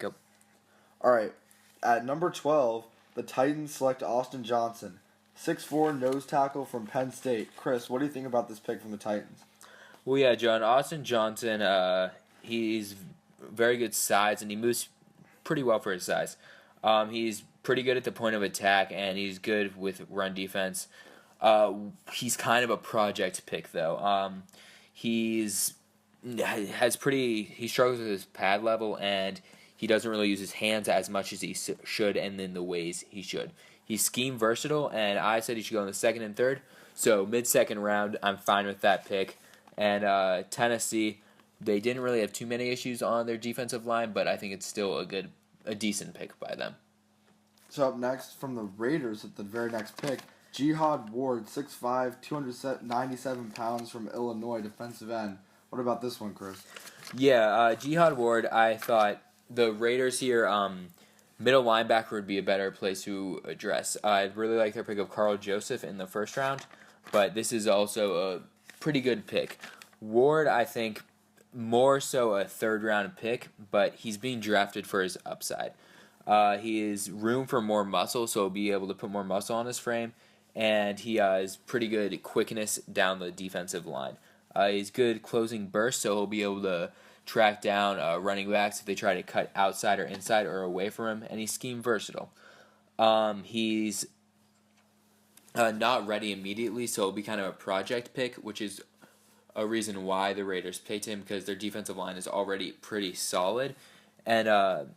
Yep. All right. At number 12, the Titans select Austin Johnson, 6'4" nose tackle from Penn State. Chris, what do you think about this pick from the Titans? Well, yeah, John. Austin Johnson, he's very good size, and he moves pretty well for his size. He's pretty good at the point of attack, and he's good with run defense. He's kind of a project pick, though. He struggles with his pad level, and he doesn't really use his hands as much as he should, and in the ways he should. He's scheme versatile, and I said he should go in the second and third. So mid-second round, I'm fine with that pick. And Tennessee, they didn't really have too many issues on their defensive line, but I think it's still a decent pick by them. So up next, from the Raiders at the very next pick, Jihad Ward, 6'5", 297 pounds from Illinois, defensive end. What about this one, Chris? Yeah, Jihad Ward, I thought the Raiders here, middle linebacker would be a better place to address. I really like their pick of Carl Joseph in the first round, but this is also a pretty good pick. Ward, I think, more so a third-round pick, but he's being drafted for his upside. He is room for more muscle, so he'll be able to put more muscle on his frame, and he has pretty good quickness down the defensive line. He's good closing burst, so he'll be able to track down running backs if they try to cut outside or inside or away from him, and he's scheme versatile. He's not ready immediately, so it'll be kind of a project pick, which is a reason why the Raiders picked him, because their defensive line is already pretty solid, and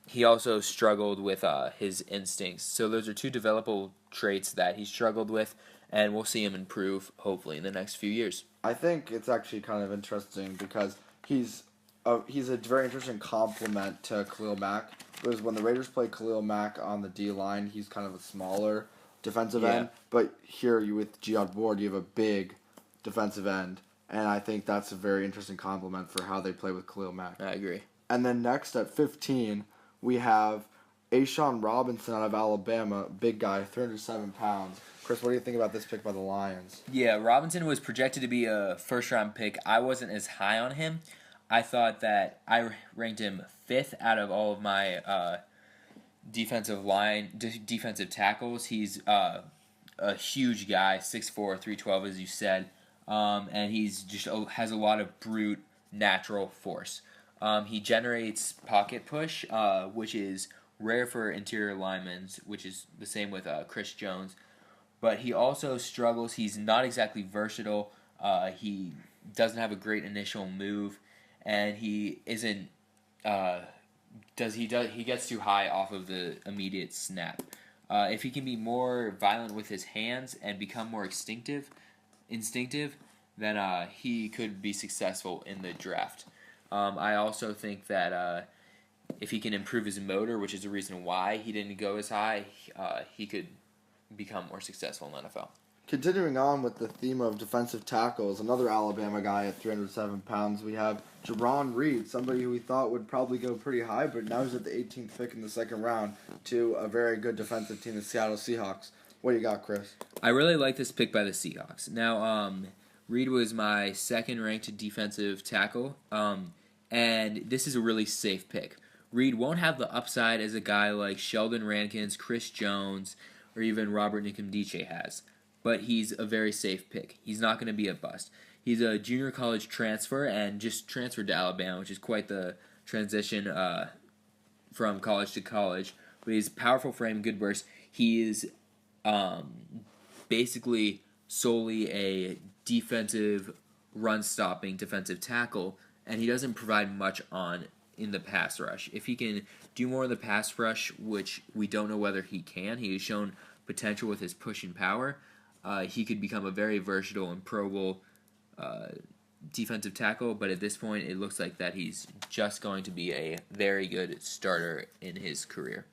he also struggled with his instincts. So those are two developable traits that he struggled with, and we'll see him improve, hopefully, in the next few years. I think it's actually kind of interesting because he's a very interesting complement to Khalil Mack, because when the Raiders play Khalil Mack on the D-line, he's kind of a smaller defensive end, but here with Jihad Ward, you have a big defensive end, and I think that's a very interesting complement for how they play with Khalil Mack. I agree. And then next at 15, we have Ashawn Robinson out of Alabama, big guy, 307 pounds. Chris, what do you think about this pick by the Lions? Yeah, Robinson was projected to be a first-round pick. I wasn't as high on him. I thought that I ranked him 5th out of all of my defensive tackles. He's a huge guy, 6'4", 312, as you said, and he's just has a lot of brute natural force. He generates pocket push, which is rare for interior linemen, which is the same with Chris Jones. But he also struggles. He's not exactly versatile. He doesn't have a great initial move, and he isn't. He gets too high off of the immediate snap. If he can be more violent with his hands and become more instinctive, then he could be successful in the draft. I also think that if he can improve his motor, which is the reason why he didn't go as high, he could become more successful in the NFL. Continuing on with the theme of defensive tackles, another Alabama guy at 307 pounds, we have Jarran Reed, somebody who we thought would probably go pretty high, but now he's at the 18th pick in the second round to a very good defensive team, the Seattle Seahawks. What do you got, Chris? I really like this pick by the Seahawks. Now, Reed was my second-ranked defensive tackle, and this is a really safe pick. Reed won't have the upside as a guy like Sheldon Rankins, Chris Jones, or even Robert Nkemdiche has, but he's a very safe pick. He's not going to be a bust. He's a junior college transfer and just transferred to Alabama, which is quite the transition from college to college. But he's powerful frame, good burst. He is basically solely a defensive, run-stopping defensive tackle, and he doesn't provide much in the pass rush. If he can do more in the pass rush, which we don't know whether he can, he has shown potential with his push and power. He could become a very versatile and Pro Bowl defensive tackle, but at this point it looks like that he's just going to be a very good starter in his career.